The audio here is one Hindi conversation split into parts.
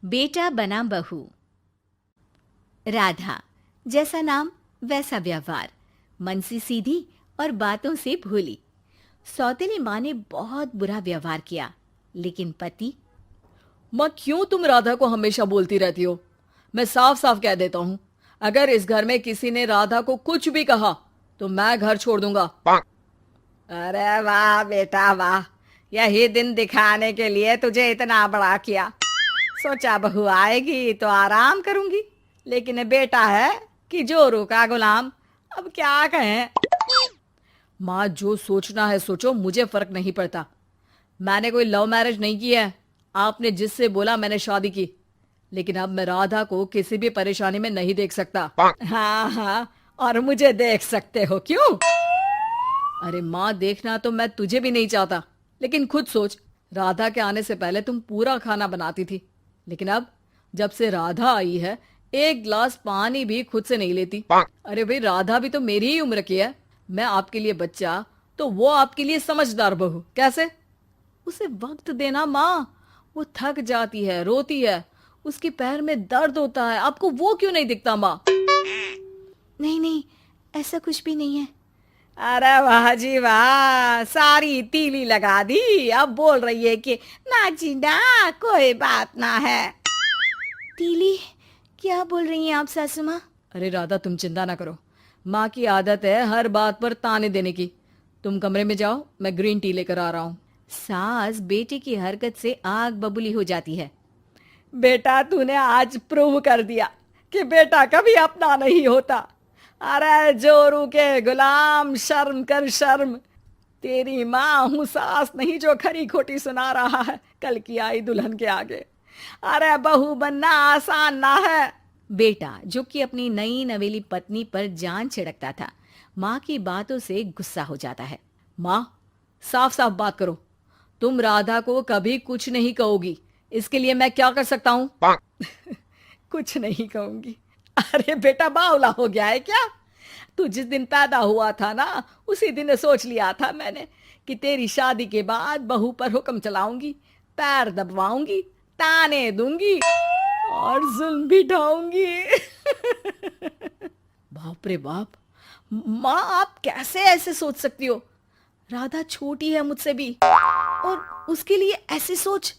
बेटा बना बहू। राधा, जैसा नाम वैसा व्यवहार, मन से सीधी और बातों से भोली। सौतेली माँ ने बहुत बुरा व्यवहार किया, लेकिन पति। माँ, क्यों तुम राधा को हमेशा बोलती रहती हो? मैं साफ साफ कह देता हूँ, अगर इस घर में किसी ने राधा को कुछ भी कहा तो मैं घर छोड़ दूंगा। अरे वाह बेटा वाह, यही दिन दिखाने के लिए तुझे इतना बड़ा किया। सोचा बहू आएगी तो आराम करूंगी, लेकिन बेटा है कि जोरू का गुलाम। अब क्या कहें। माँ, जो सोचना है सोचो, मुझे फर्क नहीं पड़ता। मैंने कोई लव मैरिज नहीं की है। आपने जिससे बोला मैंने शादी की, लेकिन अब मैं राधा को किसी भी परेशानी में नहीं देख सकता। हाँ हाँ, और मुझे देख सकते हो क्यों? अरे माँ, देखना तो मैं तुझे भी नहीं चाहता, लेकिन खुद सोच, राधा के आने से पहले तुम पूरा खाना बनाती थी, लेकिन अब जब से राधा आई है एक गिलास पानी भी खुद से नहीं लेती। अरे भाई, राधा भी तो मेरी ही उम्र की है। मैं आपके लिए बच्चा तो वो आपके लिए समझदार बहू। कैसे? उसे वक्त देना माँ। वो थक जाती है, रोती है, उसके पैर में दर्द होता है। आपको वो क्यों नहीं दिखता माँ? नहीं नहीं, ऐसा कुछ भी नहीं है। अरे वाह जी वाह, सारी तीली लगा दी। अब बोल रही है कि ना जी ना, कोई बात ना है। तीली? क्या बोल रही हैं आप सासू माँ? अरे राधा, तुम चिंता ना करो। माँ की आदत है हर बात पर ताने देने की। तुम कमरे में जाओ, मैं ग्रीन टी लेकर आ रहा हूँ। सास बेटे की हरकत से आग बबूली हो जाती है। बेटा, तूने आज प्रूव कर दिया कि बेटा कभी अपना नहीं होता। अरे जोरू के गुलाम, शर्म कर शर्म। तेरी माँ हूँ, सास नहीं जो खरी खोटी सुना रहा है कल की आई दुल्हन के आगे। अरे बहू बनना आसान ना है। बेटा, जो कि अपनी नई नवेली पत्नी पर जान छिड़कता था, माँ की बातों से गुस्सा हो जाता है। माँ, साफ साफ बात करो। तुम राधा को कभी कुछ नहीं कहोगी, इसके लिए मैं क्या कर सकता हूँ? कुछ नहीं कहूंगी? अरे बेटा, बावला हो गया है क्या? तू जिस दिन पैदा हुआ था ना, उसी दिन सोच लिया था मैंने कि तेरी शादी के बाद बहू पर हुक्म चलाऊंगी, पैर दबवाऊंगी, ताने दूंगी और जुल्म भी ढाऊंगी। बाप रे बाप! माँ, आप कैसे ऐसे सोच सकती हो? राधा छोटी है मुझसे भी, और उसके लिए ऐसी सोच।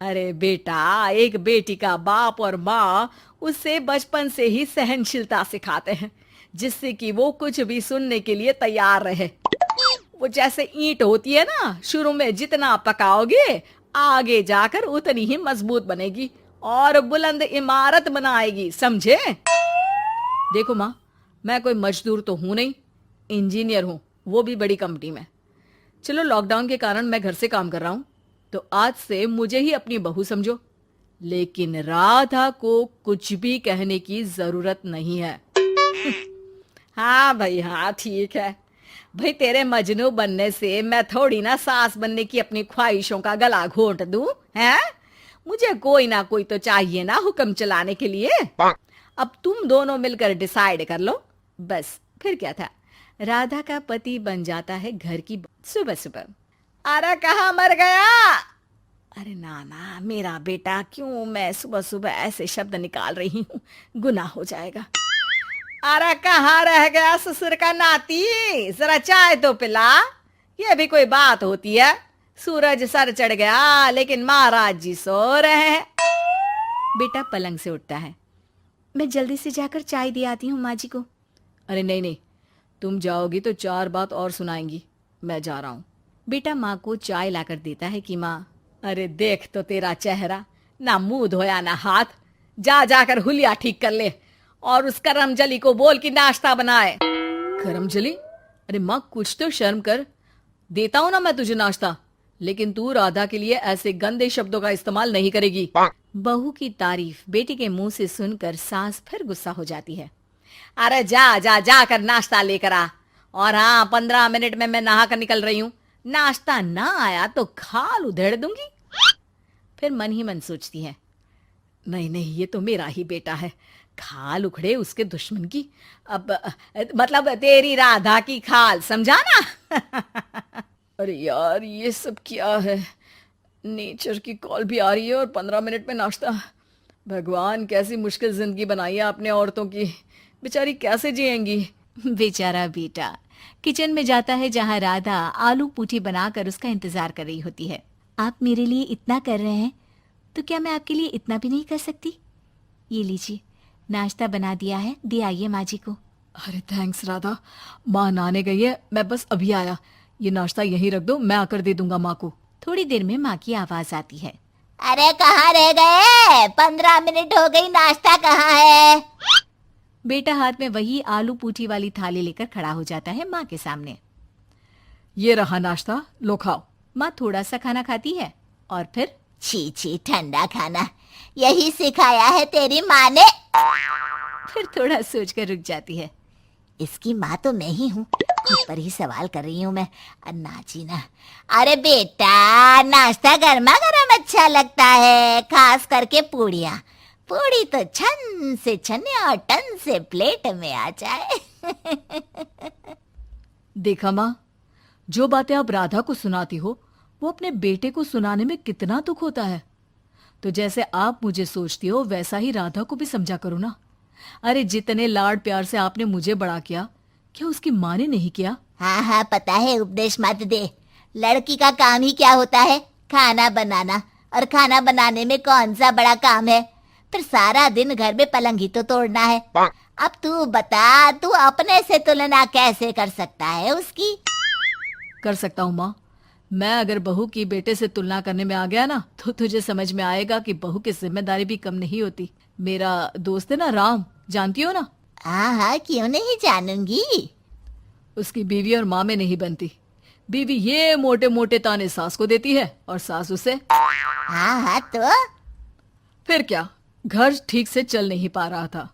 अरे बेटा, एक बेटी का बाप और माँ उससे बचपन से ही सहनशीलता सिखाते हैं, जिससे कि वो कुछ भी सुनने के लिए तैयार रहे। वो जैसे ईंट होती है ना, शुरू में जितना पकाओगे आगे जाकर उतनी ही मजबूत बनेगी और बुलंद इमारत बनाएगी, समझे? देखो माँ, मैं कोई मजदूर तो हूं नहीं, इंजीनियर हूं, वो भी बड़ी कंपनी में। चलो, लॉकडाउन के कारण मैं घर से काम कर रहा हूं, तो आज से मुझे ही अपनी बहू समझो, लेकिन राधा को कुछ भी कहने की जरूरत नहीं है। हाँ भाई हाँ, ठीक है भाई। तेरे मजनू बनने से मैं थोड़ी ना सास बनने की अपनी ख्वाहिशों का गला घोंट दूं, हैं? मुझे कोई ना कोई तो चाहिए ना हुक्म चलाने के लिए। अब तुम दोनों मिलकर डिसाइड कर लो बस। फिर क्या था, राधा का पति बन जाता है घर की सुबह सुबह। अरे कहाँ मर गया? अरे ना ना, मेरा बेटा, क्यों मैं सुबह सुबह ऐसे शब्द निकाल रही हूँ, गुनाह हो जाएगा। अरे कहाँ रह गया ससुर का नाती? जरा चाय तो पिला। ये भी कोई बात होती है? सूरज सर चढ़ गया, लेकिन महाराज जी सो रहे हैं। बेटा पलंग से उठता है। मैं जल्दी से जाकर चाय दे आती हूँ माँ जी को। अरे नहीं नहीं, तुम जाओगी तो 4 बात और सुनाएंगी। मैं जा रहा हूँ। बेटा माँ को चाय लाकर देता है कि माँ। अरे देख तो तेरा चेहरा, ना मुंह धोया ना हाथ। जा जाकर हुलिया ठीक कर ले और उस करमजली को बोल कि नाश्ता बनाए। करमजली? अरे माँ, कुछ तो शर्म कर। देता हूं ना मैं तुझे नाश्ता, लेकिन तू राधा के लिए ऐसे गंदे शब्दों का इस्तेमाल नहीं करेगी। बहू की तारीफ बेटी के मुंह से सुनकर सास फिर गुस्सा हो जाती है। अरे जा जा जाकर नाश्ता लेकर आ। और हाँ, 15 मिनट में मैं नहा कर निकल रही हूँ। नाश्ता ना आया तो खाल उधेड़ दूंगी। फिर मन ही मन सोचती है, नहीं नहीं, ये तो मेरा ही बेटा है। खाल उखड़े उसके दुश्मन की। अब मतलब तेरी राधा की खाल, समझा ना? अरे यार, ये सब क्या है? नेचर की कॉल भी आ रही है और 15 मिनट में नाश्ता। भगवान, कैसी मुश्किल जिंदगी बनाई है आपने औरतों की। बेचारी कैसे जिएंगी। बेचारा बेटा किचन में जाता है जहाँ राधा आलू पूठी बनाकर उसका इंतजार कर रही होती है। आप मेरे लिए इतना कर रहे हैं तो क्या मैं आपके लिए इतना भी नहीं कर सकती? ये लीजिए, नाश्ता बना दिया है, दे आइए माँ जी को। अरे थैंक्स राधा, माँ नहाने गई है, मैं बस अभी आया। ये नाश्ता यहीं रख दो, मैं आकर दे दूंगा माँ को। थोड़ी देर में माँ की आवाज आती है। अरे कहाँ रह गए? 15 मिनट हो गई, नाश्ता कहाँ है? बेटा हाथ में वही आलू पूठी वाली थाली लेकर खड़ा हो जाता है माँ के सामने। ये रहा नाश्ता, लो खाओ। माँ थोड़ा सा खाना खाती है और फिर छी छी, ठंडा खाना, यही सिखाया है तेरी माँ ने? फिर थोड़ा सोचकर रुक जाती है। इसकी माँ तो मैं ही हूँ, खुद पर ही सवाल कर रही हूँ मैं। अन्ना जी ना, अरे बेटा, नाश्ता गर्मा गर्म अच्छा लगता है, खास करके पूड़ियाँ। पूड़ी तो छन से छने और टन से प्लेट में आ जाए। देखा माँ, जो बातें आप राधा को सुनाती हो वो अपने बेटे को सुनाने में कितना दुख होता है। तो जैसे आप मुझे सोचती हो वैसा ही राधा को भी समझा करो ना। अरे जितने लाड प्यार से आपने मुझे बड़ा किया, क्या उसकी माँ ने नहीं किया? हाँ हाँ, पता है, उपदेश मत दे। लड़की का काम ही क्या होता है? खाना बनाना। और खाना बनाने में कौन सा बड़ा काम है? फिर सारा दिन घर में पलंग ही तो तोड़ना है। अब तू बता, तू अपने से तुलना कैसे कर सकता है उसकी? कर सकता हूँ माँ। मैं अगर बहू की बेटे से तुलना करने में आ गया ना, तो तुझे समझ में आएगा कि बहू की जिम्मेदारी भी कम नहीं होती। मेरा दोस्त है ना राम, जानती हो ना? हाँ हाँ, क्यों नहीं जानूंगी। उसकी बीवी और माँ में नहीं बनती। बीवी ये मोटे मोटे ताने सास को देती है और सास उसे। हाँ हाँ, तो फिर क्या, घर ठीक से चल नहीं पा रहा था।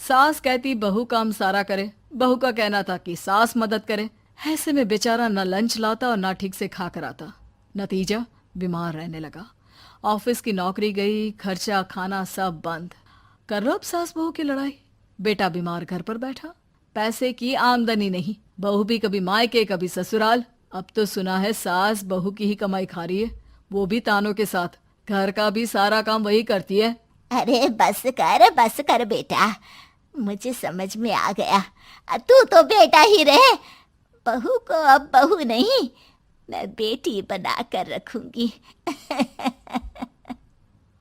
सास कहती बहू काम सारा करे, बहू का कहना था कि सास मदद करे। ऐसे में बेचारा न लंच लाता और ना ठीक से खा कर आता। नतीजा, बीमार रहने लगा। ऑफिस की नौकरी गई, खर्चा खाना सब बंद। कर लो अब सास बहू की लड़ाई। बेटा बीमार घर पर बैठा, पैसे की आमदनी नहीं, बहू भी कभी मायके कभी ससुराल। अब तो सुना है सास बहू की ही कमाई खा रही है, वो भी तानों के साथ। घर का भी सारा काम वही करती है। अरे बस कर बेटा, मुझे समझ में आ गया। तू तो बेटा ही रहे, बहू को अब बहू नहीं, मैं बेटी बना कर रखूंगी।